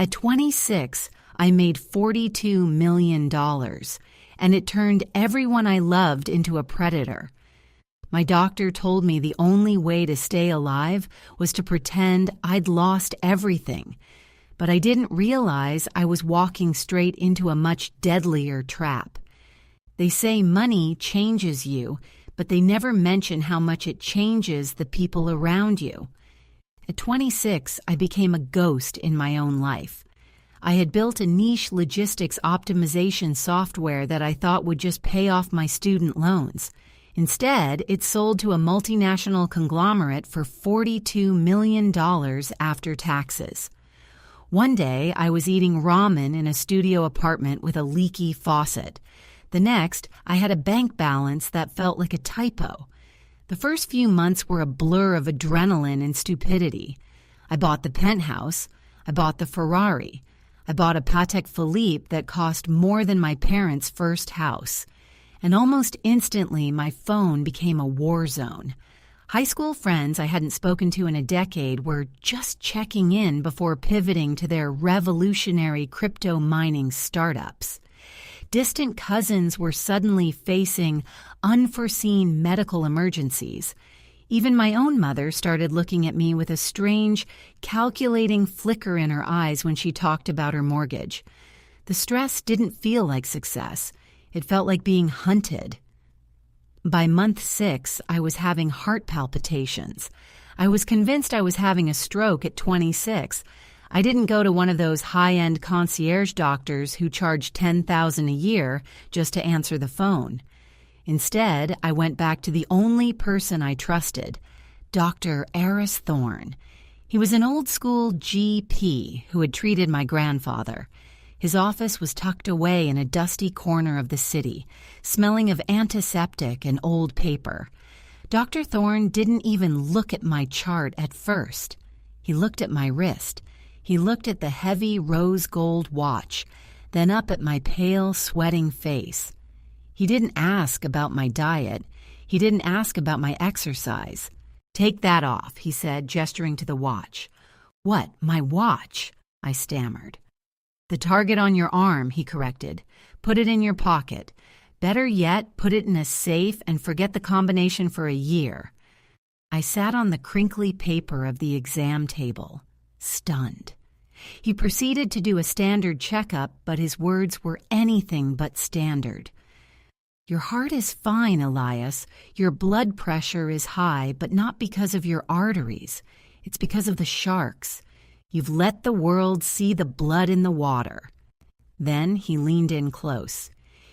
At 26, I made $42 million, and it turned everyone I loved into a predator. My doctor told me the only way to stay alive was to pretend I'd lost everything, but I didn't realize I was walking straight into a much deadlier trap. They say money changes you, but they never mention how much it changes the people around you. At 26, I became a ghost in my own life. I had built a niche logistics optimization software that I thought would just pay off my student loans. Instead, it sold to a multinational conglomerate for $42 million after taxes. One day, I was eating ramen in a studio apartment with a leaky faucet. The next, I had a bank balance that felt like a typo. The first few months were a blur of adrenaline and stupidity. I bought the penthouse. I bought the Ferrari. I bought a Patek Philippe that cost more than my parents' first house. And almost instantly, my phone became a war zone. High school friends I hadn't spoken to in a decade were just checking in before pivoting to their revolutionary crypto mining startups. Distant cousins were suddenly facing unforeseen medical emergencies. Even my own mother started looking at me with a strange, calculating flicker in her eyes when she talked about her mortgage. The stress didn't feel like success. It felt like being hunted. By month 6, I was having heart palpitations. I was convinced I was having a stroke at 26. I didn't go to one of those high-end concierge doctors who charge $10,000 a year just to answer the phone. Instead, I went back to the only person I trusted, Dr. Eris Thorne. He was an old-school GP who had treated my grandfather. His office was tucked away in a dusty corner of the city, smelling of antiseptic and old paper. Dr. Thorne didn't even look at my chart at first. He looked at my wrist. He looked at the heavy rose gold watch, then up at my pale, sweating face. He didn't ask about my diet. He didn't ask about my exercise. "Take that off," he said, gesturing to the watch. "What, my watch?" I stammered. "The target on your arm," he corrected. "Put it in your pocket. Better yet, put it in a safe and forget the combination for a year." I sat on the crinkly paper of the exam table, stunned. He proceeded to do a standard checkup, but his words were anything but standard. "Your heart is fine, Elias. Your blood pressure is high, but not because of your arteries. It's because of the sharks. You've let the world see the blood in the water." Then he leaned in close.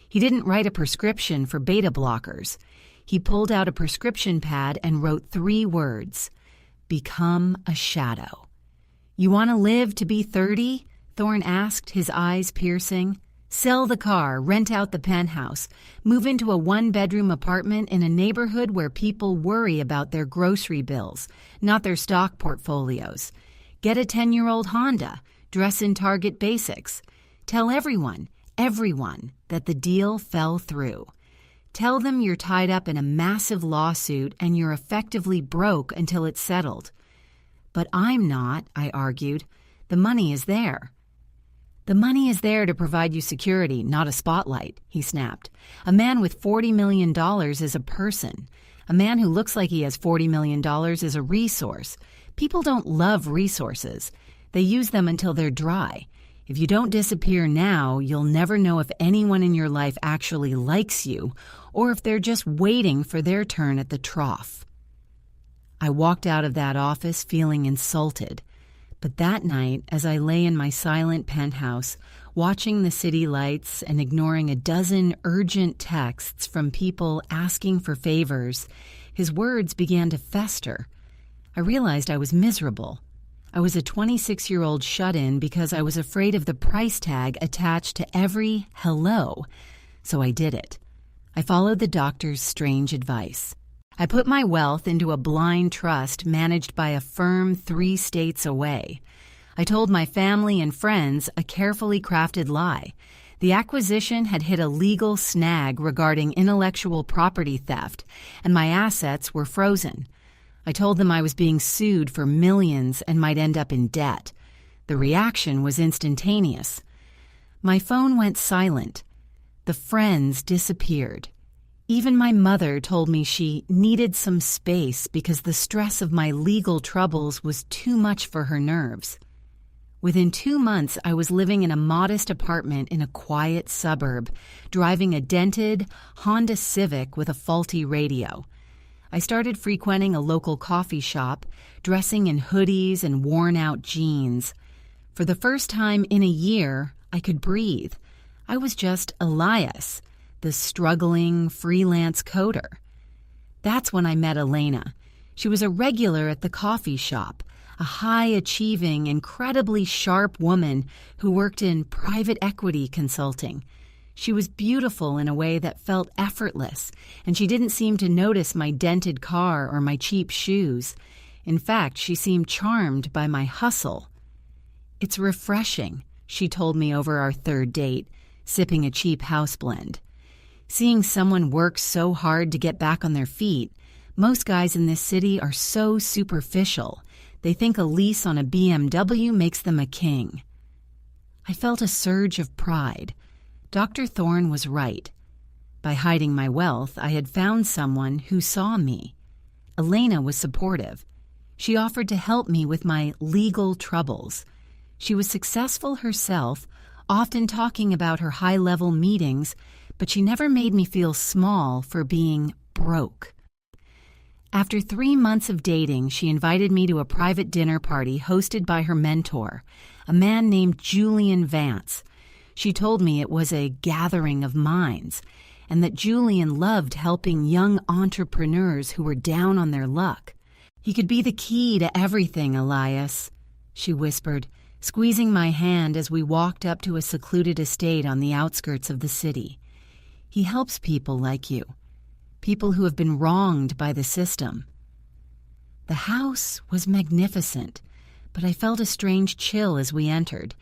He didn't write a prescription for beta blockers. He pulled out a prescription pad and wrote 3 words: "Become a shadow." "You want to live to be 30? Thorne asked, his eyes piercing. "Sell the car, rent out the penthouse, move into a 1-bedroom apartment in a neighborhood where people worry about their grocery bills, not their stock portfolios. Get a 10-year-old Honda, dress in Target basics. Tell everyone, that the deal fell through. Tell them you're tied up in a massive lawsuit and you're effectively broke until it's settled." "But I'm not," I argued. "The money is there." "The money is there to provide you security, not a spotlight," he snapped. "A man with $40 million is a person. A man who looks like he has $40 million is a resource. People don't love resources. They use them until they're dry. If you don't disappear now, you'll never know if anyone in your life actually likes you or if they're just waiting for their turn at the trough." I walked out of that office feeling insulted. But that night, as I lay in my silent penthouse, watching the city lights and ignoring a dozen urgent texts from people asking for favors, his words began to fester. I realized I was miserable. I was a 26-year-old shut-in because I was afraid of the price tag attached to every hello. So I did it. I followed the doctor's strange advice. I put my wealth into a blind trust managed by a firm 3 states away. I told my family and friends a carefully crafted lie. The acquisition had hit a legal snag regarding intellectual property theft, and my assets were frozen. I told them I was being sued for millions and might end up in debt. The reaction was instantaneous. My phone went silent. The friends disappeared. Even my mother told me she needed some space because the stress of my legal troubles was too much for her nerves. Within 2 months, I was living in a modest apartment in a quiet suburb, driving a dented Honda Civic with a faulty radio. I started frequenting a local coffee shop, dressing in hoodies and worn-out jeans. For the first time in a year, I could breathe. I was just Elias, the struggling freelance coder. That's when I met Elena. She was a regular at the coffee shop, a high-achieving, incredibly sharp woman who worked in private equity consulting. She was beautiful in a way that felt effortless, and she didn't seem to notice my dented car or my cheap shoes. In fact, she seemed charmed by my hustle. "It's refreshing," she told me over our third date, sipping a cheap house blend. Seeing someone work so hard to get back on their feet, most guys in this city are so superficial. They think a lease on a BMW makes them a king. I felt a surge of pride. Dr. Thorne was right. By hiding my wealth, I had found someone who saw me. Elena was supportive. She offered to help me with my legal troubles. She was successful herself, often talking about her high-level meetings, but she never made me feel small for being broke. After 3 months of dating, she invited me to a private dinner party hosted by her mentor, a man named Julian Vance. She told me it was a gathering of minds, and that Julian loved helping young entrepreneurs who were down on their luck. "He could be the key to everything, Elias," she whispered, squeezing my hand as we walked up to a secluded estate on the outskirts of the city. "He helps people like you. People who have been wronged by the system." The house was magnificent, but I felt a strange chill as we entered.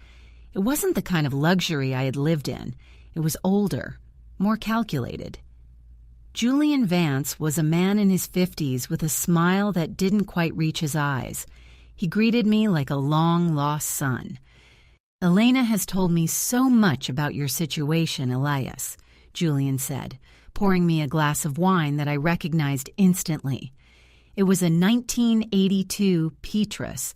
It wasn't the kind of luxury I had lived in. It was older, more calculated. Julian Vance was a man in his 50s with a smile that didn't quite reach his eyes. He greeted me like a long-lost son. "Elena has told me so much about your situation, Elias," Julian said, pouring me a glass of wine that I recognized instantly. It was a 1982 Petrus,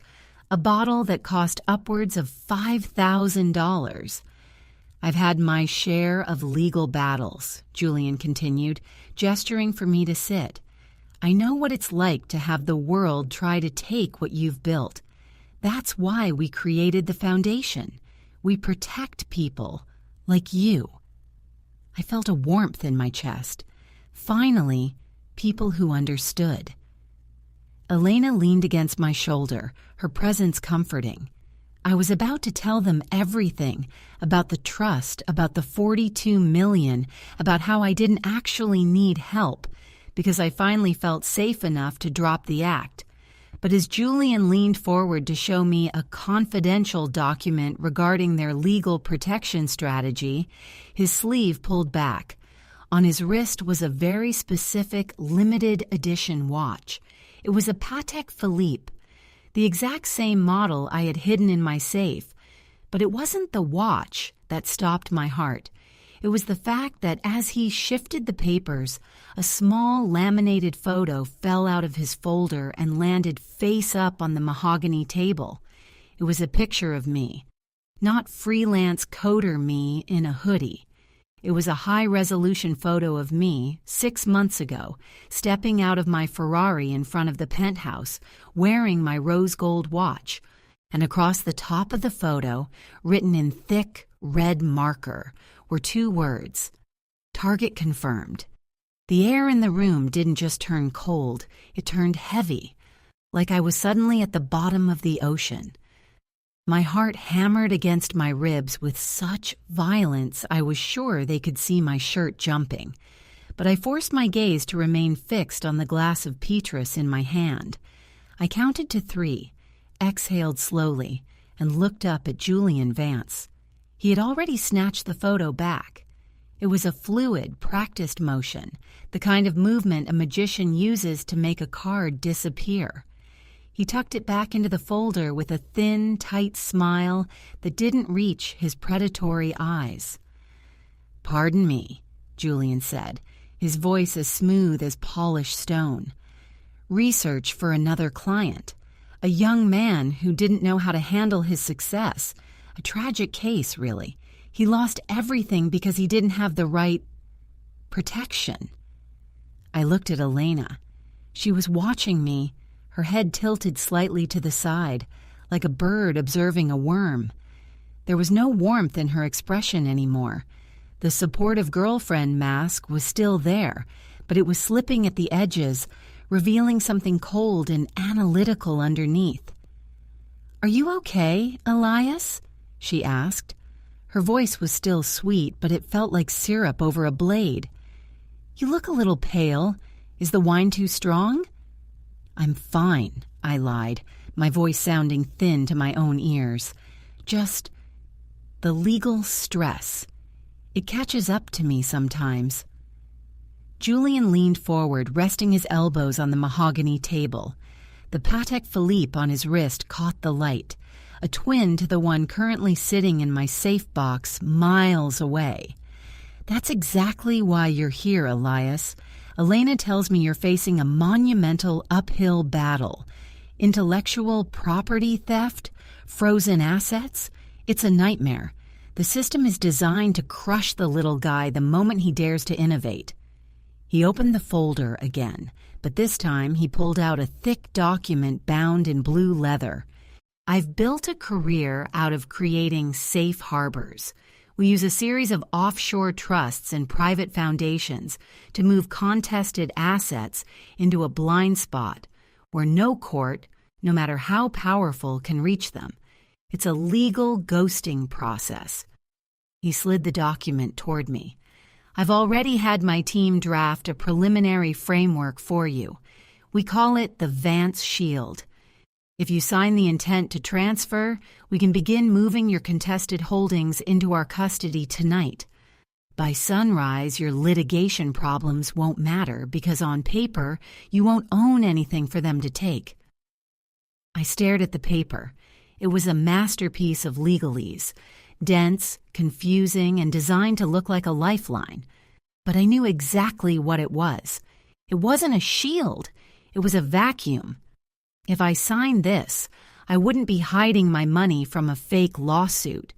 a bottle that cost upwards of $5,000. "I've had my share of legal battles," Julian continued, gesturing for me to sit. "I know what it's like to have the world try to take what you've built. That's why we created the foundation. We protect people like you." I felt a warmth in my chest. Finally, people who understood. Elena leaned against my shoulder, her presence comforting. I was about to tell them everything, about the trust, about the $42 million, about how I didn't actually need help, because I finally felt safe enough to drop the act. But as Julian leaned forward to show me a confidential document regarding their legal protection strategy, his sleeve pulled back. On his wrist was a very specific limited edition watch. It was a Patek Philippe, the exact same model I had hidden in my safe. But it wasn't the watch that stopped my heart. It was the fact that as he shifted the papers, a small laminated photo fell out of his folder and landed face up on the mahogany table. It was a picture of me, not freelance coder me in a hoodie. It was a high-resolution photo of me 6 months ago, stepping out of my Ferrari in front of the penthouse, wearing my rose gold watch. And across the top of the photo, written in thick red marker, were 2 words: "Target confirmed." The air in the room didn't just turn cold, it turned heavy, like I was suddenly at the bottom of the ocean. My heart hammered against my ribs with such violence I was sure they could see my shirt jumping. But I forced my gaze to remain fixed on the glass of Petrus in my hand. I counted to 3, exhaled slowly, and looked up at Julian Vance. He had already snatched the photo back. It was a fluid, practiced motion, the kind of movement a magician uses to make a card disappear. He tucked it back into the folder with a thin, tight smile that didn't reach his predatory eyes. "Pardon me," Julian said, his voice as smooth as polished stone. "Research for another client. A young man who didn't know how to handle his success. A tragic case, really. He lost everything because he didn't have the right protection." I looked at Elena. She was watching me, her head tilted slightly to the side, like a bird observing a worm. There was no warmth in her expression anymore. The supportive girlfriend mask was still there, but it was slipping at the edges, revealing something cold and analytical underneath. "Are you okay, Elias?" she asked. Her voice was still sweet, but it felt like syrup over a blade. "You look a little pale. Is the wine too strong?" "I'm fine," I lied, my voice sounding thin to my own ears. "Just the legal stress. It catches up to me sometimes." Julian leaned forward, resting his elbows on the mahogany table. The Patek Philippe on his wrist caught the light, a twin to the one currently sitting in my safe box miles away. "That's exactly why you're here, Elias. Elena tells me you're facing a monumental uphill battle. Intellectual property theft, frozen assets. It's a nightmare. The system is designed to crush the little guy the moment he dares to innovate." He opened the folder again, but this time he pulled out a thick document bound in blue leather. "I've built a career out of creating safe harbors. We use a series of offshore trusts and private foundations to move contested assets into a blind spot where no court, no matter how powerful, can reach them. It's a legal ghosting process." He slid the document toward me. "I've already had my team draft a preliminary framework for you. We call it the Vance Shield. If you sign the intent to transfer, we can begin moving your contested holdings into our custody tonight. By sunrise, your litigation problems won't matter because on paper, you won't own anything for them to take." I stared at the paper. It was a masterpiece of legalese, dense, confusing, and designed to look like a lifeline. But I knew exactly what it was. It wasn't a shield. It was a vacuum. If I signed this, I wouldn't be hiding my money from a fake lawsuit.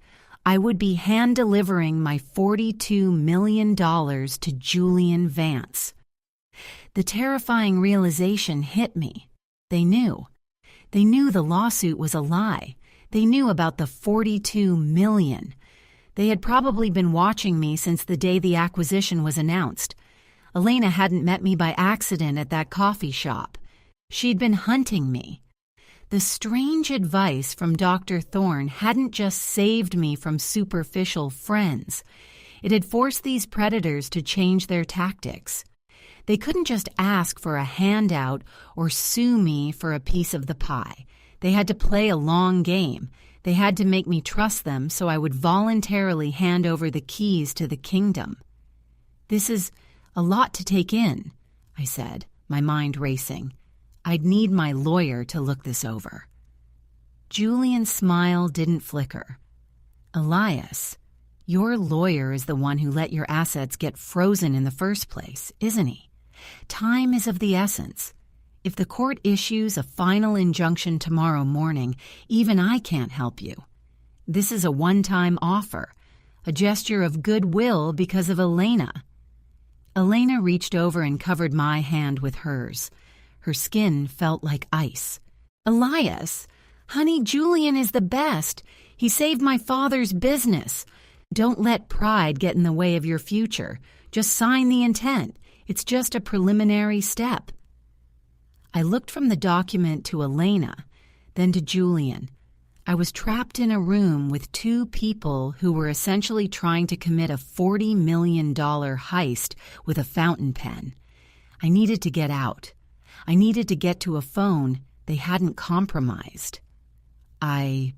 I would be hand-delivering my $42 million to Julian Vance. The terrifying realization hit me. They knew. They knew the lawsuit was a lie. They knew about the $42 million. They had probably been watching me since the day the acquisition was announced. Elena hadn't met me by accident at that coffee shop. She'd been hunting me. The strange advice from Dr. Thorne hadn't just saved me from superficial friends. It had forced these predators to change their tactics. They couldn't just ask for a handout or sue me for a piece of the pie. They had to play a long game. They had to make me trust them so I would voluntarily hand over the keys to the kingdom. "This is a lot to take in," I said, my mind racing. I'd need my lawyer to look this over. Julian's smile didn't flicker. "Elias, your lawyer is the one who let your assets get frozen in the first place, isn't he? Time is of the essence. If the court issues a final injunction tomorrow morning, even I can't help you. This is a one-time offer, a gesture of goodwill because of Elena." Elena reached over and covered my hand with hers. Her skin felt like ice. "Elias, honey, Julian is the best. He saved my father's business. Don't let pride get in the way of your future. Just sign the intent. It's just a preliminary step." I looked from the document to Elena, then to Julian. I was trapped in a room with two people who were essentially trying to commit a $40 million heist with a fountain pen. I needed to get out. I needed to get to a phone they hadn't compromised. I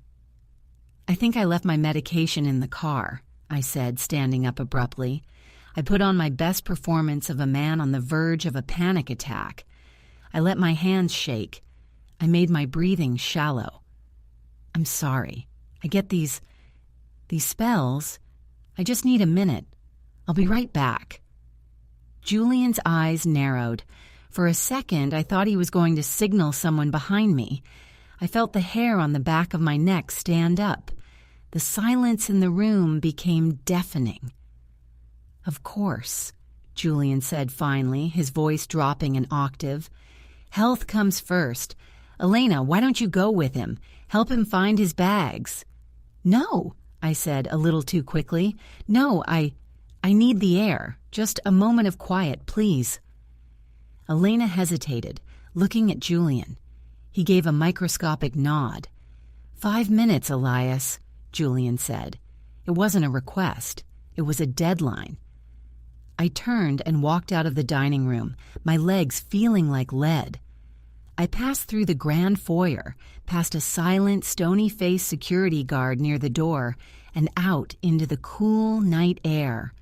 think I left my medication in the car," I said, standing up abruptly. I put on my best performance of a man on the verge of a panic attack. I let my hands shake. I made my breathing shallow. I'm sorry. I get these spells. I just need a minute. I'll be right back. Julian's eyes narrowed. For a second, I thought he was going to signal someone behind me. I felt the hair on the back of my neck stand up. The silence in the room became deafening. Of course, Julian said finally, his voice dropping an octave. Health comes first. Elena, why don't you go with him? Help him find his bags. No, I said a little too quickly. No, I need the air. Just a moment of quiet, please. Elena hesitated, looking at Julian. He gave a microscopic nod. 5 minutes, Elias, Julian said. It wasn't a request. It was a deadline. I turned and walked out of the dining room, my legs feeling like lead. I passed through the grand foyer, past a silent, stony-faced security guard near the door, and out into the cool night air.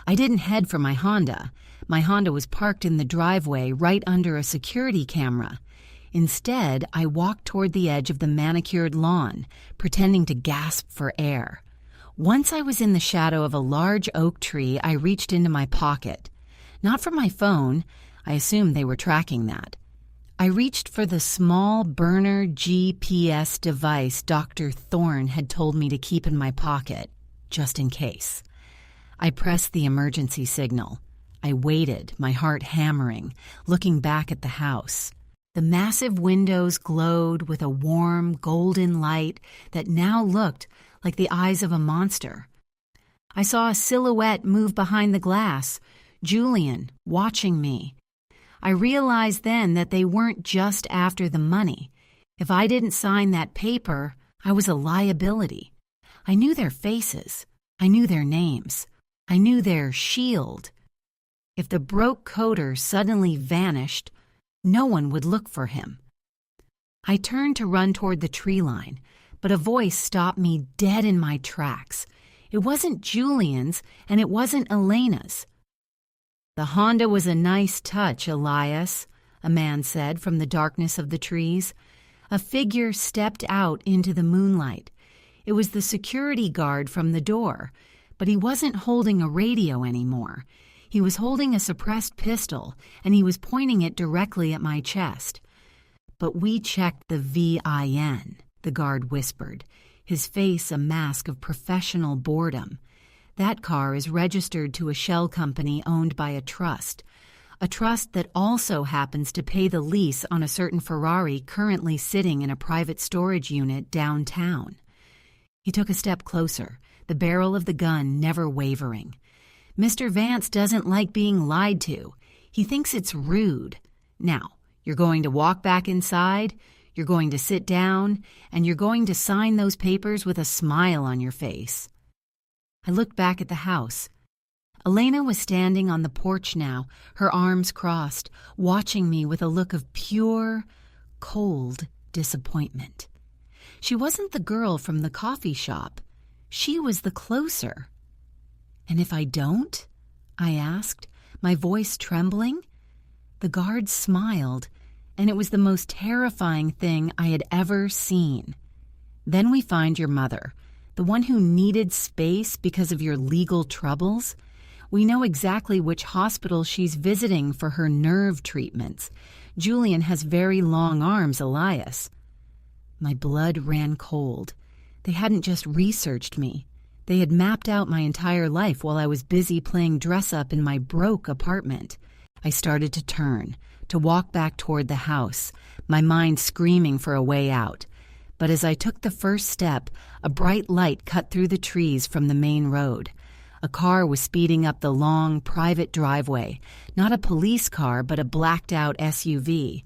I didn't head for my Honda. My Honda was parked in the driveway right under a security camera. Instead, I walked toward the edge of the manicured lawn, pretending to gasp for air. Once I was in the shadow of a large oak tree, I reached into my pocket. Not for my phone. I assumed they were tracking that. I reached for the small burner GPS device Dr. Thorne had told me to keep in my pocket, just in case. I pressed the emergency signal. I waited, my heart hammering, looking back at the house. The massive windows glowed with a warm, golden light that now looked like the eyes of a monster. I saw a silhouette move behind the glass, Julian, watching me. I realized then that they weren't just after the money. If I didn't sign that paper, I was a liability. I knew their faces. I knew their names. I knew their shield. If the broke coder suddenly vanished, no one would look for him. I turned to run toward the tree line, but a voice stopped me dead in my tracks. It wasn't Julian's, and it wasn't Elena's. The Honda was a nice touch, Elias, a man said from the darkness of the trees. A figure stepped out into the moonlight. It was the security guard from the door, but he wasn't holding a radio anymore. He was holding a suppressed pistol, and he was pointing it directly at my chest. But we checked the VIN, the guard whispered, his face a mask of professional boredom. That car is registered to a shell company owned by a trust that also happens to pay the lease on a certain Ferrari currently sitting in a private storage unit downtown. He took a step closer, the barrel of the gun never wavering. Mr. Vance doesn't like being lied to. He thinks it's rude. Now, you're going to walk back inside, you're going to sit down, and you're going to sign those papers with a smile on your face. I looked back at the house. Elena was standing on the porch now, her arms crossed, watching me with a look of pure, cold disappointment. She wasn't the girl from the coffee shop. She was the closer. And if I don't? I asked, my voice trembling. The guard smiled, and it was the most terrifying thing I had ever seen. Then we find your mother, the one who needed space because of your legal troubles. We know exactly which hospital she's visiting for her nerve treatments. Julian has very long arms, Elias. My blood ran cold. They hadn't just researched me. They had mapped out my entire life while I was busy playing dress-up in my broke apartment. I started to turn, to walk back toward the house, my mind screaming for a way out. But as I took the first step, a bright light cut through the trees from the main road. A car was speeding up the long, private driveway, not a police car, but a blacked-out SUV.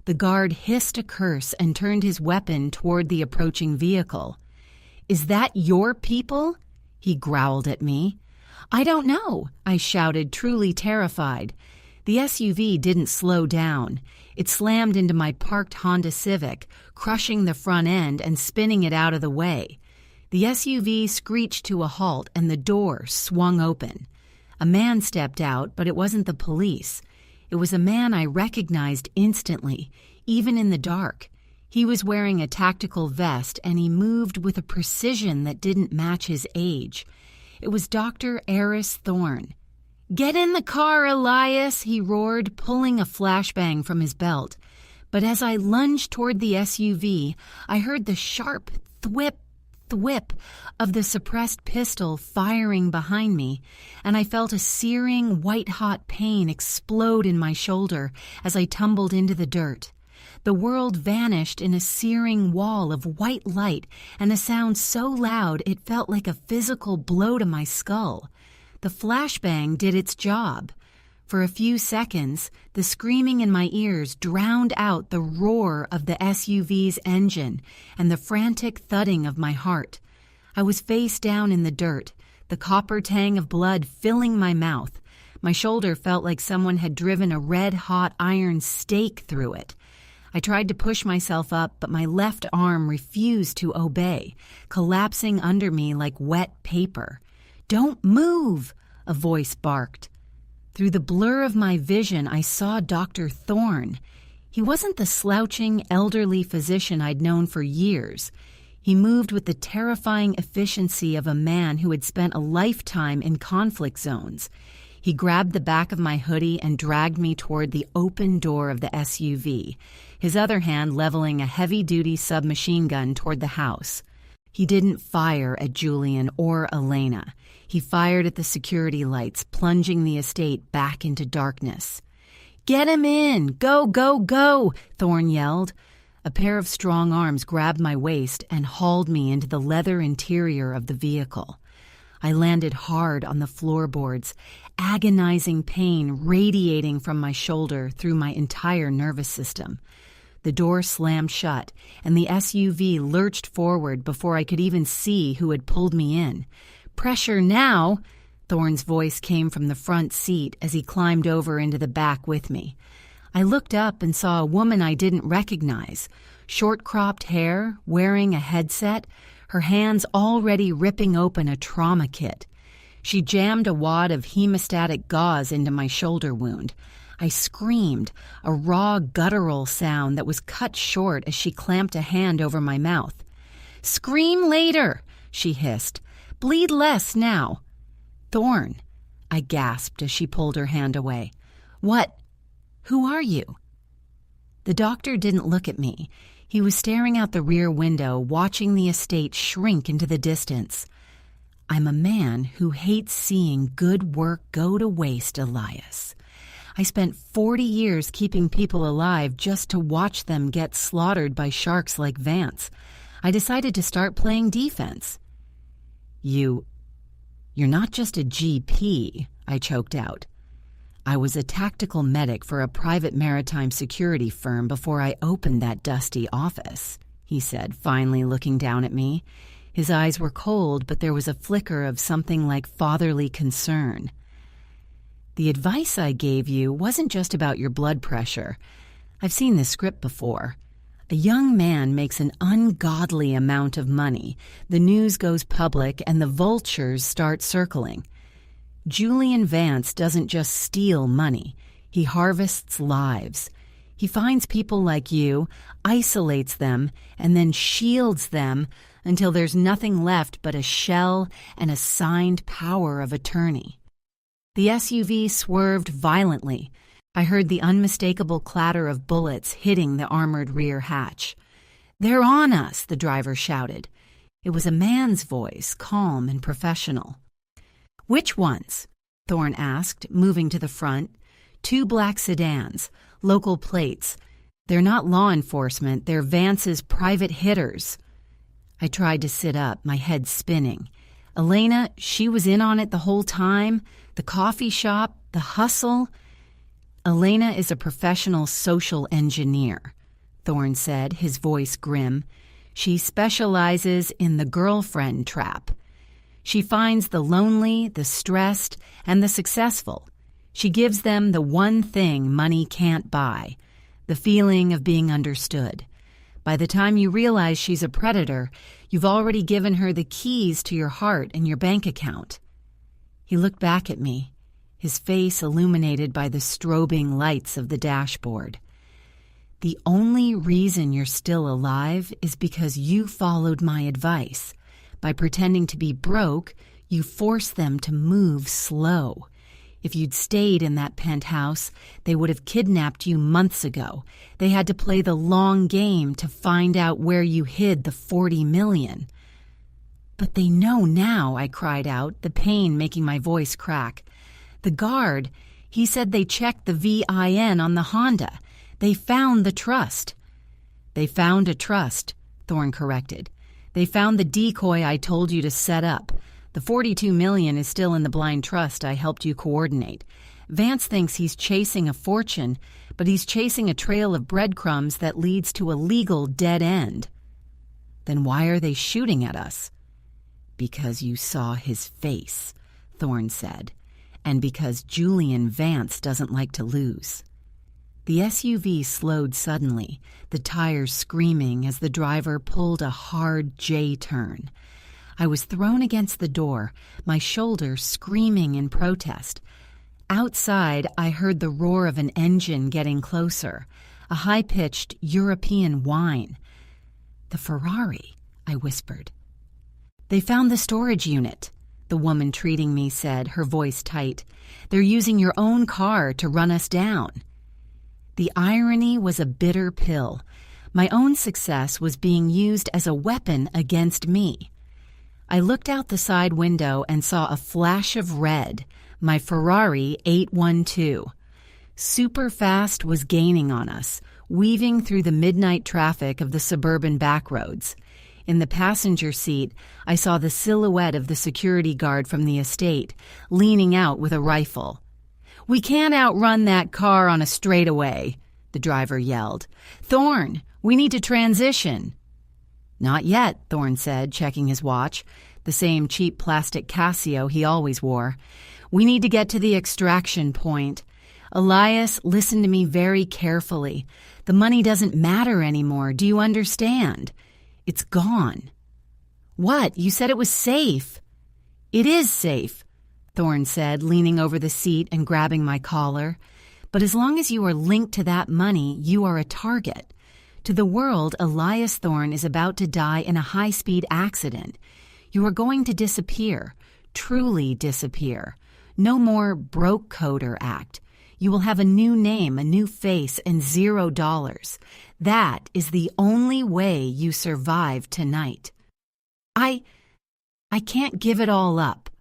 The guard hissed a curse and turned his weapon toward the approaching vehicle. "Is that your people?" he growled at me. "I don't know," I shouted, truly terrified. The SUV didn't slow down. It slammed into my parked Honda Civic, crushing the front end and spinning it out of the way. The SUV screeched to a halt and the door swung open. A man stepped out, but it wasn't the police. It was a man I recognized instantly, even in the dark. He was wearing a tactical vest, and he moved with a precision that didn't match his age. It was Dr. Eris Thorne. "Get in the car, Elias," he roared, pulling a flashbang from his belt. But as I lunged toward the SUV, I heard the sharp thwip, thwip of the suppressed pistol firing behind me, and I felt a searing, white-hot pain explode in my shoulder as I tumbled into the dirt. The world vanished in a searing wall of white light and a sound so loud it felt like a physical blow to my skull. The flashbang did its job. For a few seconds, the screaming in my ears drowned out the roar of the SUV's engine and the frantic thudding of my heart. I was face down in the dirt, the copper tang of blood filling my mouth. My shoulder felt like someone had driven a red-hot iron stake through it. I tried to push myself up, but my left arm refused to obey, collapsing under me like wet paper. "Don't move!" a voice barked. Through the blur of my vision, I saw Dr. Thorne. He wasn't the slouching, elderly physician I'd known for years. He moved with the terrifying efficiency of a man who had spent a lifetime in conflict zones. He grabbed the back of my hoodie and dragged me toward the open door of the SUV, his other hand leveling a heavy-duty submachine gun toward the house. He didn't fire at Julian or Elena. He fired at the security lights, plunging the estate back into darkness. "Get him in! Go, go, go!" Thorne yelled. A pair of strong arms grabbed my waist and hauled me into the leather interior of the vehicle. I landed hard on the floorboards, agonizing pain radiating from my shoulder through my entire nervous system. The door slammed shut, and the SUV lurched forward before I could even see who had pulled me in. "Pressure now!" Thorne's voice came from the front seat as he climbed over into the back with me. I looked up and saw a woman I didn't recognize, short-cropped hair, wearing a headset, her hands already ripping open a trauma kit. She jammed a wad of hemostatic gauze into my shoulder wound. I screamed, a raw guttural sound that was cut short as she clamped a hand over my mouth. "Scream later," she hissed. "Bleed less now." "Thorne," I gasped as she pulled her hand away. "What? Who are you?" The doctor didn't look at me. He was staring out the rear window, watching the estate shrink into the distance. "I'm a man who hates seeing good work go to waste, Elias. I spent 40 years keeping people alive just to watch them get slaughtered by sharks like Vance. I decided to start playing defense." You're not just a GP," I choked out. "I was a tactical medic for a private maritime security firm before I opened that dusty office," he said, finally looking down at me. His eyes were cold, but there was a flicker of something like fatherly concern. "The advice I gave you wasn't just about your blood pressure. I've seen this script before. A young man makes an ungodly amount of money. The news goes public and the vultures start circling. Julian Vance doesn't just steal money. He harvests lives. He finds people like you, isolates them, and then shields them until there's nothing left but a shell and a signed power of attorney." The SUV swerved violently. I heard the unmistakable clatter of bullets hitting the armored rear hatch. "They're on us," the driver shouted. It was a man's voice, calm and professional. "Which ones?" Thorne asked, moving to the front. "Two black sedans, local plates. They're not law enforcement, they're Vance's private hitters." I tried to sit up, my head spinning. Elena, she was in on it the whole time. The coffee shop, the hustle. "Elena is a professional social engineer," Thorne said, his voice grim. "She specializes in the girlfriend trap. She finds the lonely, the stressed, and the successful. She gives them the one thing money can't buy, the feeling of being understood. By the time you realize she's a predator, you've already given her the keys to your heart and your bank account." He looked back at me, his face illuminated by the strobing lights of the dashboard. The only reason you're still alive is because you followed my advice. By pretending to be broke, you forced them to move slow. If you'd stayed in that penthouse, they would have kidnapped you months ago. They had to play the long game to find out where you hid the $40 million. But they know now, I cried out, the pain making my voice crack. The guard, he said they checked the VIN on the Honda. They found the trust. They found a trust, Thorne corrected. They found the decoy I told you to set up. The $42 million is still in the blind trust I helped you coordinate. Vance thinks he's chasing a fortune, but he's chasing a trail of breadcrumbs that leads to a legal dead end. Then why are they shooting at us? Because you saw his face, Thorne said, and because Julian Vance doesn't like to lose. The SUV slowed suddenly, the tires screaming as the driver pulled a hard J-turn. I was thrown against the door, my shoulder screaming in protest. Outside, I heard the roar of an engine getting closer, a high-pitched European whine. "The Ferrari," I whispered. "They found the storage unit," the woman treating me said, her voice tight. "They're using your own car to run us down." The irony was a bitter pill. My own success was being used as a weapon against me. I looked out the side window and saw a flash of red, my Ferrari 812. Superfast was gaining on us, weaving through the midnight traffic of the suburban backroads. In the passenger seat, I saw the silhouette of the security guard from the estate, leaning out with a rifle. "We can't outrun that car on a straightaway," the driver yelled. "Thorne, we need to transition." "Not yet," Thorne said, checking his watch, the same cheap plastic Casio he always wore. "We need to get to the extraction point. Elias, listen to me very carefully. The money doesn't matter anymore. Do you understand? It's gone." "What? You said it was safe." "It is safe," Thorne said, leaning over the seat and grabbing my collar. "But as long as you are linked to that money, you are a target. To the world, Elias Thorne is about to die in a high-speed accident. You are going to disappear, truly disappear. No more broke coder act. You will have a new name, a new face, and $0. That is the only way you survive tonight." I can't give it all up,"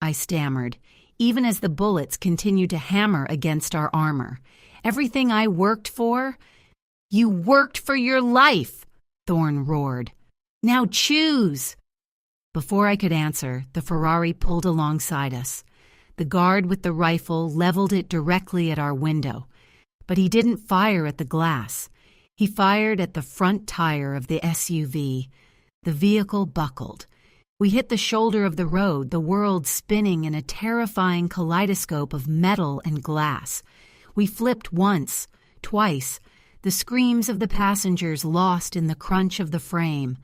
I stammered, even as the bullets continued to hammer against our armor. "Everything I worked for—" "You worked for your life," Thorne roared. "Now choose." Before I could answer, the Ferrari pulled alongside us. The guard with the rifle leveled it directly at our window, but he didn't fire at the glass. He fired at the front tire of the SUV. The vehicle buckled. We hit the shoulder of the road, the world spinning in a terrifying kaleidoscope of metal and glass. We flipped once, twice, the screams of the passengers lost in the crunch of the frame.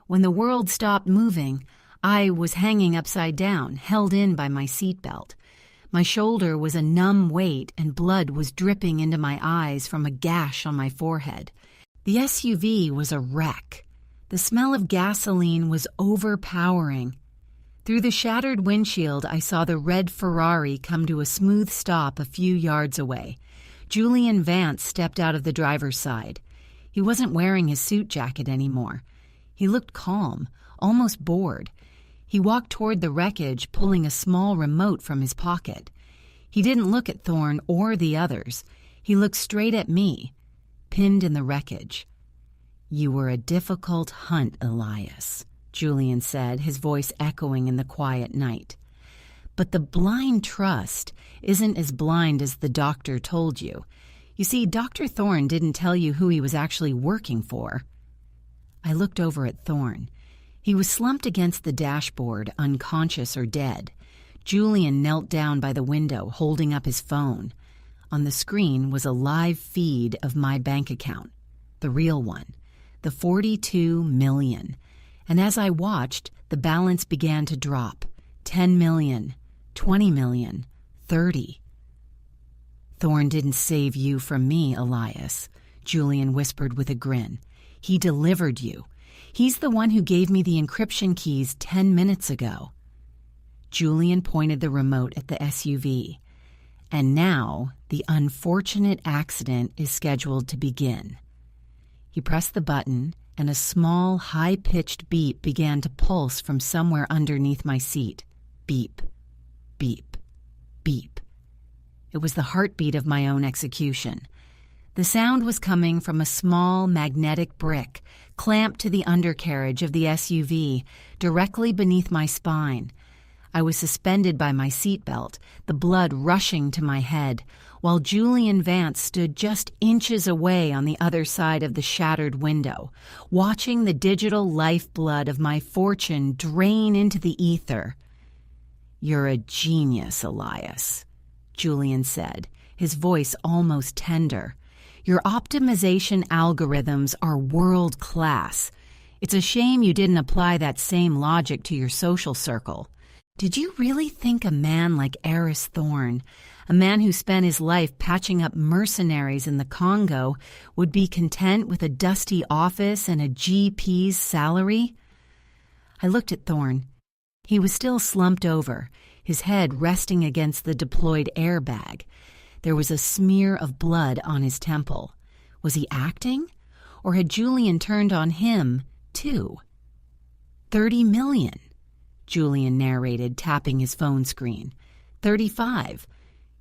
When the world stopped moving, I was hanging upside down, held in by my seatbelt. My shoulder was a numb weight and blood was dripping into my eyes from a gash on my forehead. The SUV was a wreck. The smell of gasoline was overpowering. Through the shattered windshield, I saw the red Ferrari come to a smooth stop a few yards away. Julian Vance stepped out of the driver's side. He wasn't wearing his suit jacket anymore. He looked calm, almost bored. He walked toward the wreckage, pulling a small remote from his pocket. He didn't look at Thorne or the others. He looked straight at me, pinned in the wreckage. "You were a difficult hunt, Elias," Julian said, his voice echoing in the quiet night. "But the blind trust isn't as blind as the doctor told you. You see, Dr. Thorne didn't tell you who he was actually working for." I looked over at Thorne. He was slumped against the dashboard, unconscious or dead. Julian knelt down by the window, holding up his phone. On the screen was a live feed of my bank account, the real one, the $42 million. And as I watched, the balance began to drop. 10 million, 20 million, 30. "Thorne didn't save you from me, Elias," Julian whispered with a grin. "He delivered you. He's the one who gave me the encryption keys 10 minutes ago." Julian pointed the remote at the SUV. "And now the unfortunate accident is scheduled to begin." He pressed the button, and a small, high-pitched beep began to pulse from somewhere underneath my seat. Beep, beep, beep. It was the heartbeat of my own execution. The sound was coming from a small magnetic brick clamped to the undercarriage of the SUV, directly beneath my spine. I was suspended by my seatbelt, the blood rushing to my head, while Julian Vance stood just inches away on the other side of the shattered window, watching the digital lifeblood of my fortune drain into the ether. "You're a genius, Elias," Julian said, his voice almost tender. "Your optimization algorithms are world-class. It's a shame you didn't apply that same logic to your social circle. Did you really think a man like Eris Thorne, a man who spent his life patching up mercenaries in the Congo, would be content with a dusty office and a GP's salary?" I looked at Thorne. He was still slumped over, his head resting against the deployed airbag. There was a smear of blood on his temple. Was he acting? Or had Julian turned on him, too? 30 million. Julian narrated, tapping his phone screen. 35.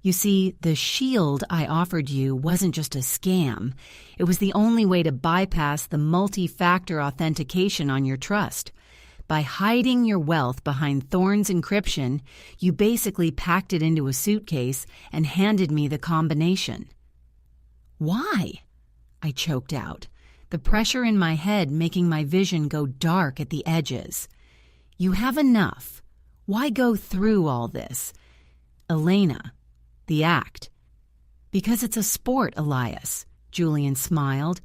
You see, the shield I offered you wasn't just a scam. It was the only way to bypass the multi-factor authentication on your trust. By hiding your wealth behind Thorne's encryption, you basically packed it into a suitcase and handed me the combination. "Why?" I choked out, the pressure in my head making my vision go dark at the edges. "You have enough. Why go through all this?" "Elena, the act." "Because it's a sport, Elias," Julian smiled,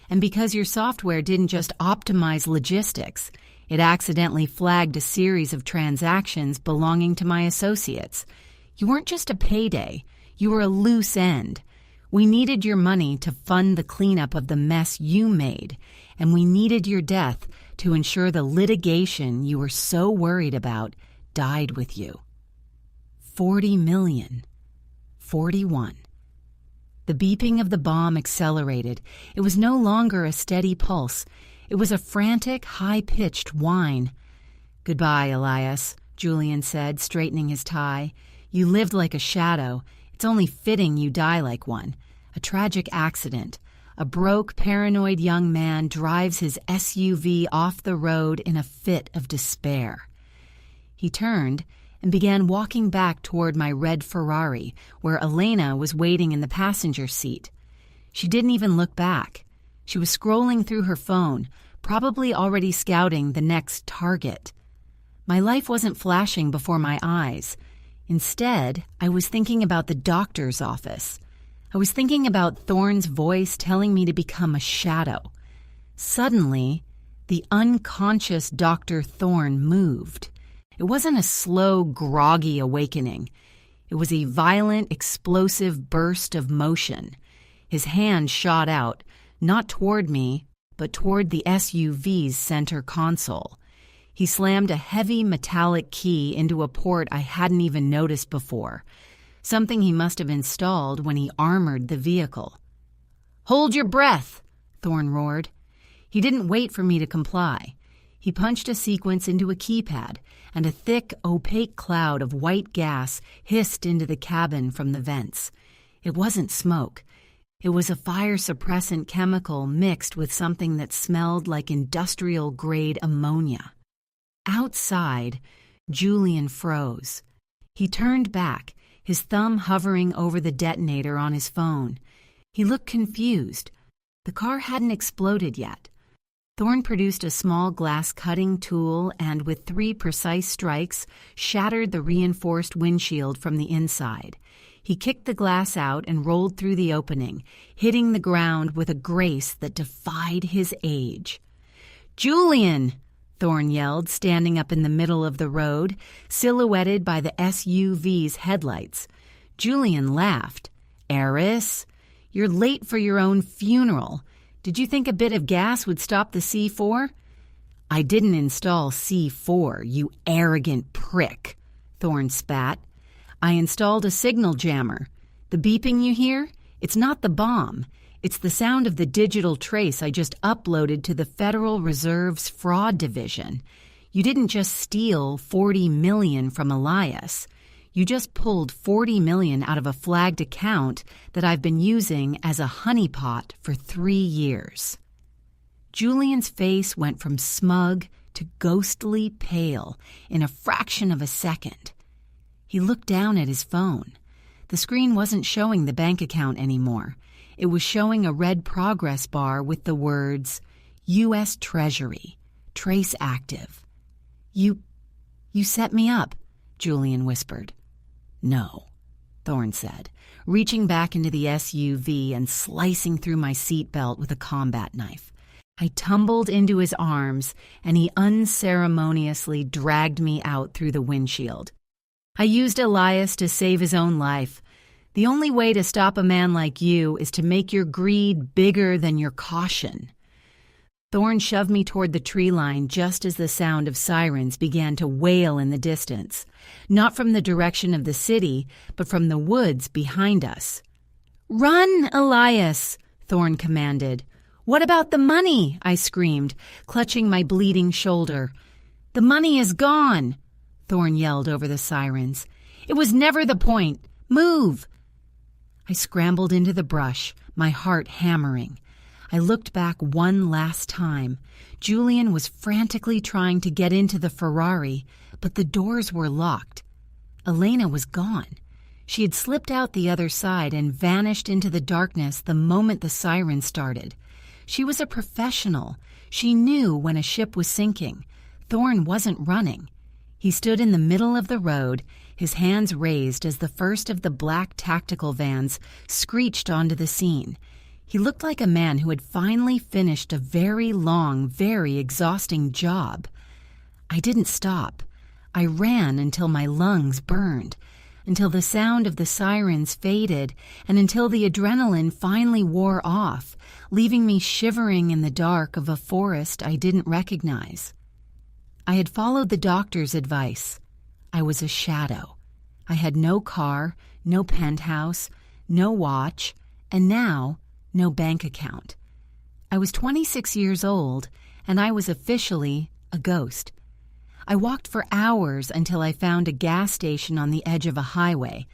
"and because your software didn't just optimize logistics. It accidentally flagged a series of transactions belonging to my associates. You weren't just a payday. You were a loose end. We needed your money to fund the cleanup of the mess you made, and we needed your death to ensure the litigation you were so worried about died with you." 40 million. 41. The beeping of the bomb accelerated. It was no longer a steady pulse. It was a frantic, high-pitched whine. "Goodbye, Elias," Julian said, straightening his tie. "You lived like a shadow. It's only fitting you die like one. A tragic accident. A broke, paranoid young man drives his SUV off the road in a fit of despair." He turned and began walking back toward my red Ferrari, where Elena was waiting in the passenger seat. She didn't even look back. She was scrolling through her phone, probably already scouting the next target. My life wasn't flashing before my eyes. Instead, I was thinking about the doctor's office. I was thinking about Thorne's voice telling me to become a shadow. Suddenly, the unconscious Dr. Thorne moved. It wasn't a slow, groggy awakening. It was a violent, explosive burst of motion. His hand shot out, not toward me, but toward the SUV's center console. He slammed a heavy metallic key into a port I hadn't even noticed before, something he must have installed when he armored the vehicle. "Hold your breath," Thorne roared. He didn't wait for me to comply. He punched a sequence into a keypad, and a thick, opaque cloud of white gas hissed into the cabin from the vents. It wasn't smoke. It was a fire-suppressant chemical mixed with something that smelled like industrial-grade ammonia. Outside, Julian froze. He turned back, his thumb hovering over the detonator on his phone. He looked confused. The car hadn't exploded yet. Thorne produced a small glass cutting tool and, with 3 precise strikes, shattered the reinforced windshield from the inside. He kicked the glass out and rolled through the opening, hitting the ground with a grace that defied his age. "Julian!" Thorne yelled, standing up in the middle of the road, silhouetted by the SUV's headlights. Julian laughed. "Eris, You're late for your own funeral. Did you think a bit of gas would stop the C4? I didn't install C4, you arrogant prick, Thorne spat. I installed a signal jammer. The beeping you hear? It's not the bomb. It's the sound of the digital trace I just uploaded to the Federal Reserve's fraud division. You didn't just steal $40 million from Elias. You just pulled $40 million out of a flagged account that I've been using as a honeypot for 3 years. Julian's face went from smug to ghostly pale in a fraction of a second. He looked down at his phone. The screen wasn't showing the bank account anymore. It was showing a red progress bar with the words, U.S. Treasury, trace active. You set me up, Julian whispered. No, Thorne said, reaching back into the SUV and slicing through my seatbelt with a combat knife. I tumbled into his arms, and he unceremoniously dragged me out through the windshield. I used Elias to save his own life. The only way to stop a man like you is to make your greed bigger than your caution. Thorne shoved me toward the tree line just as the sound of sirens began to wail in the distance, not from the direction of the city, but from the woods behind us. "Run, Elias!" Thorne commanded. "What about the money?" I screamed, clutching my bleeding shoulder. "The money is gone!" Thorne yelled over the sirens. "It was never the point. Move!" I scrambled into the brush, my heart hammering. I looked back one last time. Julian was frantically trying to get into the Ferrari, but the doors were locked. Elena was gone. She had slipped out the other side and vanished into the darkness the moment the siren started. She was a professional. She knew when a ship was sinking. Thorne wasn't running. He stood in the middle of the road, his hands raised as the first of the black tactical vans screeched onto the scene. He looked like a man who had finally finished a very long, very exhausting job. I didn't stop. I ran until my lungs burned, until the sound of the sirens faded, and until the adrenaline finally wore off, leaving me shivering in the dark of a forest I didn't recognize. I had followed the doctor's advice. I was a shadow. I had no car, no penthouse, no watch, and now no bank account. I was 26 years old, and I was officially a ghost. I walked for hours until I found a gas station on the edge of a highway.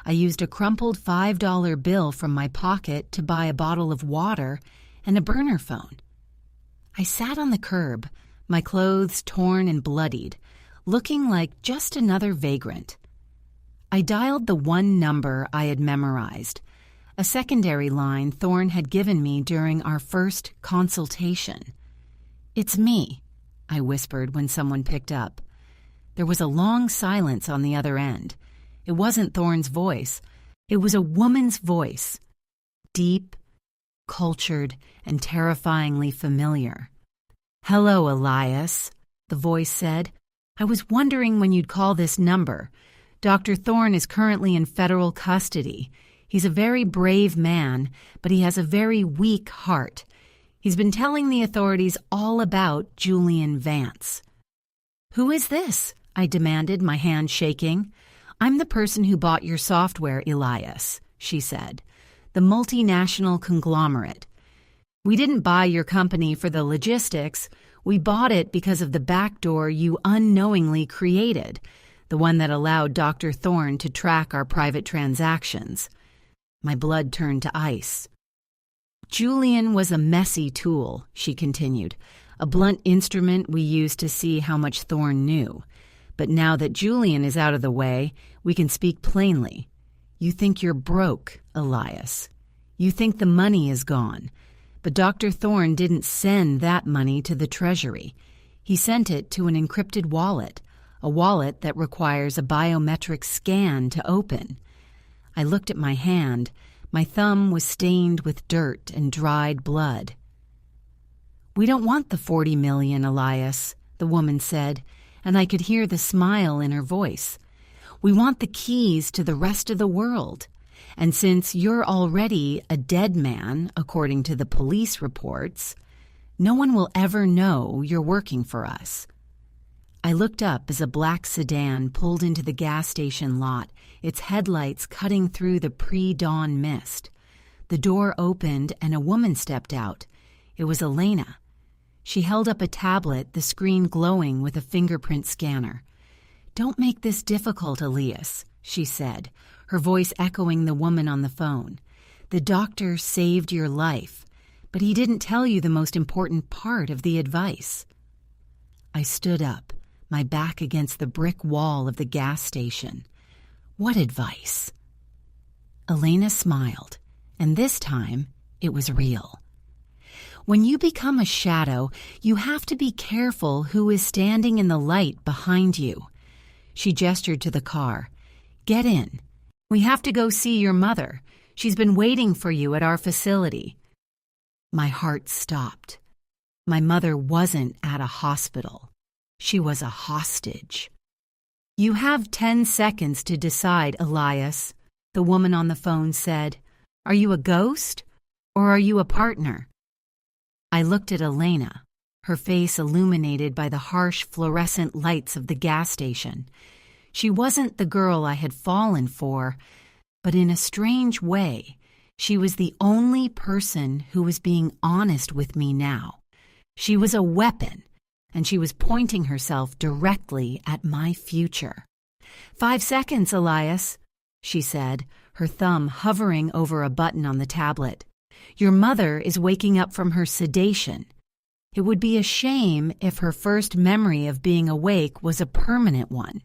I used a crumpled $5 bill from my pocket to buy a bottle of water and a burner phone. I sat on the curb, my clothes torn and bloodied, looking like just another vagrant. I dialed the one number I had memorized, a secondary line Thorne had given me during our first consultation. "It's me," I whispered when someone picked up. There was a long silence on the other end. It wasn't Thorne's voice. It was a woman's voice, deep, cultured, and terrifyingly familiar. "Hello, Elias," the voice said. "I was wondering when you'd call this number. Dr. Thorne is currently in federal custody. He's a very brave man, but he has a very weak heart. He's been telling the authorities all about Julian Vance." "Who is this?" I demanded, my hand shaking. "I'm the person who bought your software, Elias," she said. "The multinational conglomerate. We didn't buy your company for the logistics. We bought it because of the backdoor you unknowingly created, the one that allowed Dr. Thorne to track our private transactions." My blood turned to ice. "Julian was a messy tool," she continued, "a blunt instrument we used to see how much Thorne knew. But now that Julian is out of the way, we can speak plainly. You think you're broke, Elias. You think the money is gone. But Dr. Thorne didn't send that money to the Treasury. He sent it to an encrypted wallet, a wallet that requires a biometric scan to open." I looked at my hand. My thumb was stained with dirt and dried blood. "We don't want the $40 million, Elias," the woman said, and I could hear the smile in her voice. "We want the keys to the rest of the world. And since you're already a dead man, according to the police reports, no one will ever know you're working for us." I looked up as a black sedan pulled into the gas station lot, its headlights cutting through the pre-dawn mist. The door opened and a woman stepped out. It was Elena. She held up a tablet, the screen glowing with a fingerprint scanner. "Don't make this difficult, Elias," she said, her voice echoing the woman on the phone. "The doctor saved your life, but he didn't tell you the most important part of the advice." I stood up, my back against the brick wall of the gas station. "What advice?" Elena smiled, and this time it was real. "When you become a shadow, you have to be careful who is standing in the light behind you." She gestured to the car. "Get in. We have to go see your mother. She's been waiting for you at our facility." My heart stopped. My mother wasn't at a hospital. She was a hostage. "You have 10 seconds to decide, Elias," the woman on the phone said. "Are you a ghost or are you a partner?" I looked at Elena, her face illuminated by the harsh fluorescent lights of the gas station. She wasn't the girl I had fallen for, but in a strange way, she was the only person who was being honest with me now. She was a weapon, and she was pointing herself directly at my future. 5 seconds, Elias," she said, her thumb hovering over a button on the tablet. "Your mother is waking up from her sedation. It would be a shame if her first memory of being awake was a permanent one."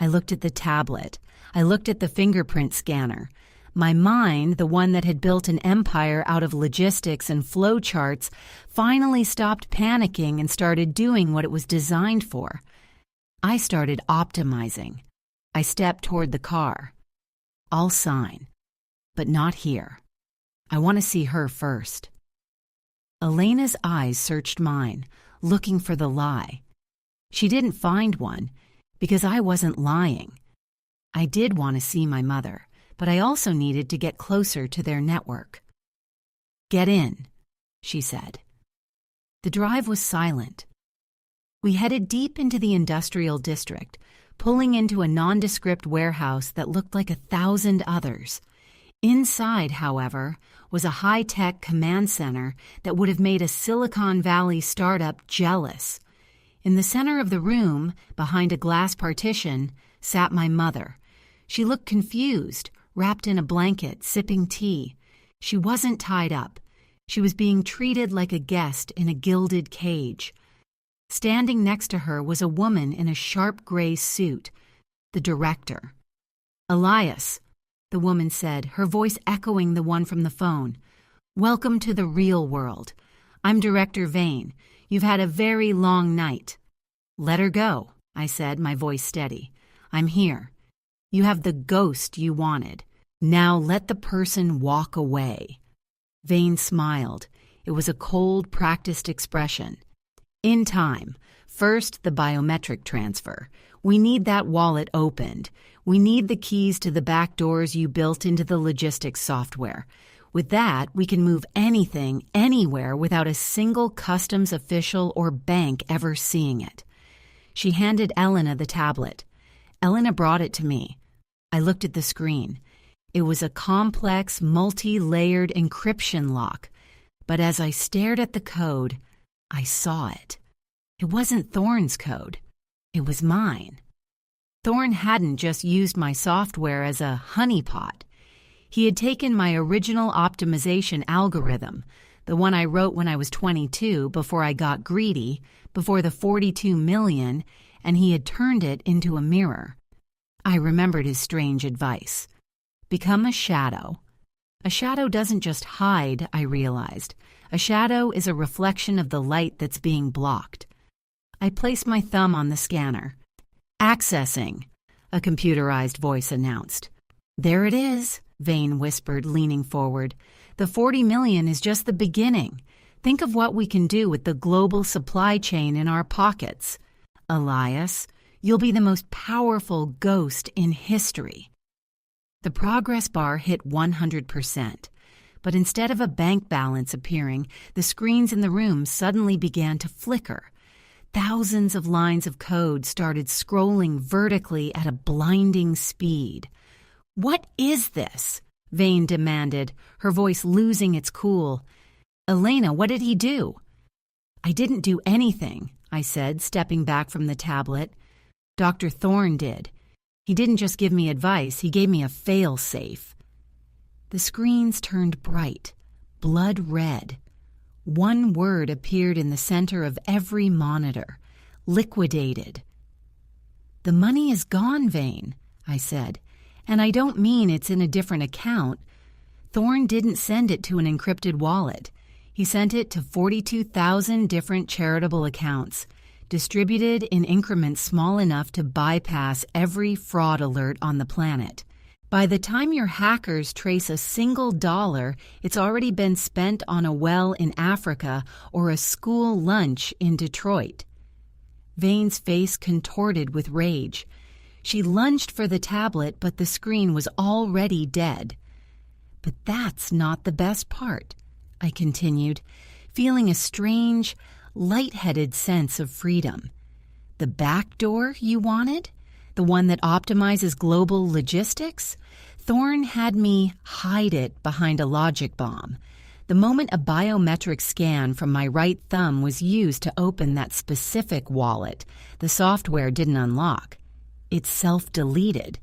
I looked at the tablet. I looked at the fingerprint scanner. My mind, the one that had built an empire out of logistics and flowcharts, finally stopped panicking and started doing what it was designed for. I started optimizing. I stepped toward the car. "I'll sign, but not here. I want to see her first." Elena's eyes searched mine, looking for the lie. She didn't find one, because I wasn't lying. I did want to see my mother, but I also needed to get closer to their network. "Get in," she said. The drive was silent. We headed deep into the industrial district, pulling into a nondescript warehouse that looked like 1,000 others. Inside, however, was a high-tech command center that would have made a Silicon Valley startup jealous. In the center of the room, behind a glass partition, sat my mother. She looked confused, wrapped in a blanket, sipping tea. She wasn't tied up. She was being treated like a guest in a gilded cage. Standing next to her was a woman in a sharp gray suit, the director. "Elias," the woman said, her voice echoing the one from the phone. "Welcome to the real world. I'm Director Vane. You've had a very long night." "Let her go," I said, my voice steady. "I'm here. You have the ghost you wanted. Now let the person walk away." Vane smiled. It was a cold, practiced expression. "In time. First, the biometric transfer. We need that wallet opened. We need the keys to the back doors you built into the logistics software. With that, we can move anything, anywhere, without a single customs official or bank ever seeing it." She handed Elena the tablet. Elena brought it to me. I looked at the screen. It was a complex, multi-layered encryption lock. But as I stared at the code, I saw it. It wasn't Thorne's code. It was mine. Thorne hadn't just used my software as a honeypot. He had taken my original optimization algorithm, the one I wrote when I was 22 before I got greedy, before the 42 million, and he had turned it into a mirror. I remembered his strange advice. Become a shadow. A shadow doesn't just hide, I realized. A shadow is a reflection of the light that's being blocked. I placed my thumb on the scanner. "Accessing," a computerized voice announced. "There it is," Vane whispered, leaning forward. "The 40 million is just the beginning. Think of what we can do with the global supply chain in our pockets. Elias, you'll be the most powerful ghost in history." The progress bar hit 100%. But instead of a bank balance appearing, the screens in the room suddenly began to flicker. Thousands of lines of code started scrolling vertically at a blinding speed. "What is this?" Vane demanded, her voice losing its cool. "Elena, what did he do?" "I didn't do anything," I said, stepping back from the tablet. "Dr. Thorne did. He didn't just give me advice, he gave me a fail-safe." The screens turned bright, blood red. One word appeared in the center of every monitor: liquidated. "The money is gone, Vane," I said, "and I don't mean it's in a different account. Thorne didn't send it to an encrypted wallet. He sent it to 42,000 different charitable accounts, distributed in increments small enough to bypass every fraud alert on the planet. By the time your hackers trace a single dollar, it's already been spent on a well in Africa or a school lunch in Detroit." Vane's face contorted with rage. She lunged for the tablet, but the screen was already dead. "But that's not the best part," I continued, feeling a strange, lightheaded sense of freedom. "The back door you wanted? The one that optimizes global logistics? Thorne had me hide it behind a logic bomb. The moment a biometric scan from my right thumb was used to open that specific wallet, the software didn't unlock. It self-deleted.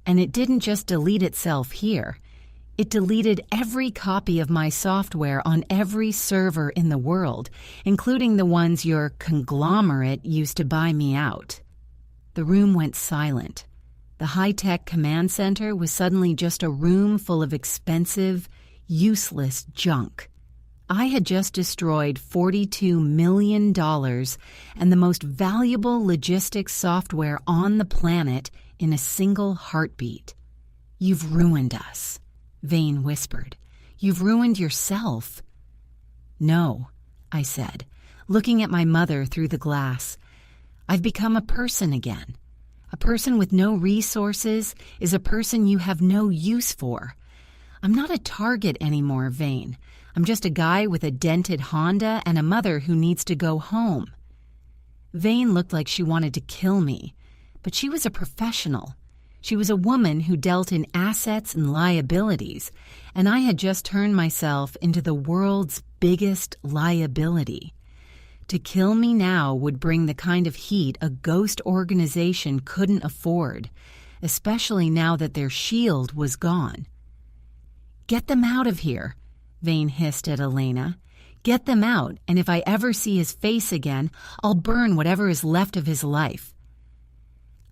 And it didn't just delete itself here. It deleted every copy of my software on every server in the world, including the ones your conglomerate used to buy me out." The room went silent. The high-tech command center was suddenly just a room full of expensive, useless junk. I had just destroyed $42 million and the most valuable logistics software on the planet in a single heartbeat. "You've ruined us," Vane whispered. "You've ruined yourself." "No," I said, looking at my mother through the glass. "I've become a person again. A person with no resources is a person you have no use for. I'm not a target anymore, Vane. I'm just a guy with a dented Honda and a mother who needs to go home." Vane looked like she wanted to kill me, but she was a professional. She was a woman who dealt in assets and liabilities, and I had just turned myself into the world's biggest liability. To kill me now would bring the kind of heat a ghost organization couldn't afford, especially now that their shield was gone. "Get them out of here," Vane hissed at Elena. "Get them out, and if I ever see his face again, I'll burn whatever is left of his life."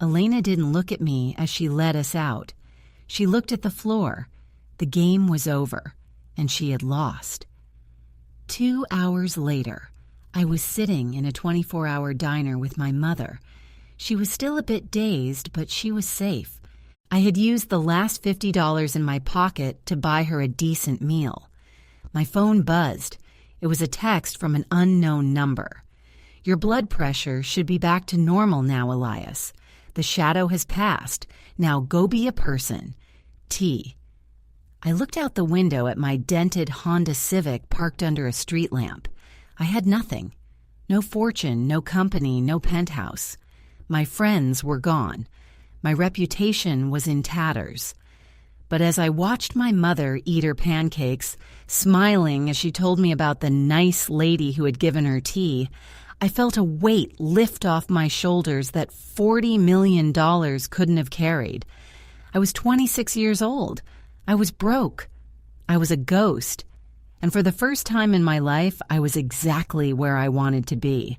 Elena didn't look at me as she led us out. She looked at the floor. The game was over, and she had lost. 2 hours later, I was sitting in a 24-hour diner with my mother. She was still a bit dazed, but she was safe. I had used the last $50 in my pocket to buy her a decent meal. My phone buzzed. It was a text from an unknown number. "Your blood pressure should be back to normal now, Elias. The shadow has passed. Now go be a person. T." I looked out the window at my dented Honda Civic parked under a street lamp. I had nothing. No fortune, no company, no penthouse. My friends were gone. My reputation was in tatters. But as I watched my mother eat her pancakes, smiling as she told me about the nice lady who had given her tea, I felt a weight lift off my shoulders that $40 million couldn't have carried. I was 26 years old. I was broke. I was a ghost. And for the first time in my life, I was exactly where I wanted to be.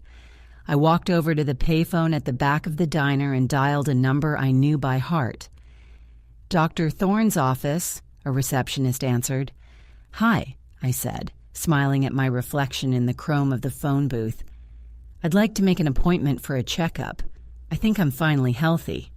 I walked over to the payphone at the back of the diner and dialed a number I knew by heart. "Dr. Thorne's office," a receptionist answered. "Hi," I said, smiling at my reflection in the chrome of the phone booth. "I'd like to make an appointment for a checkup. I think I'm finally healthy."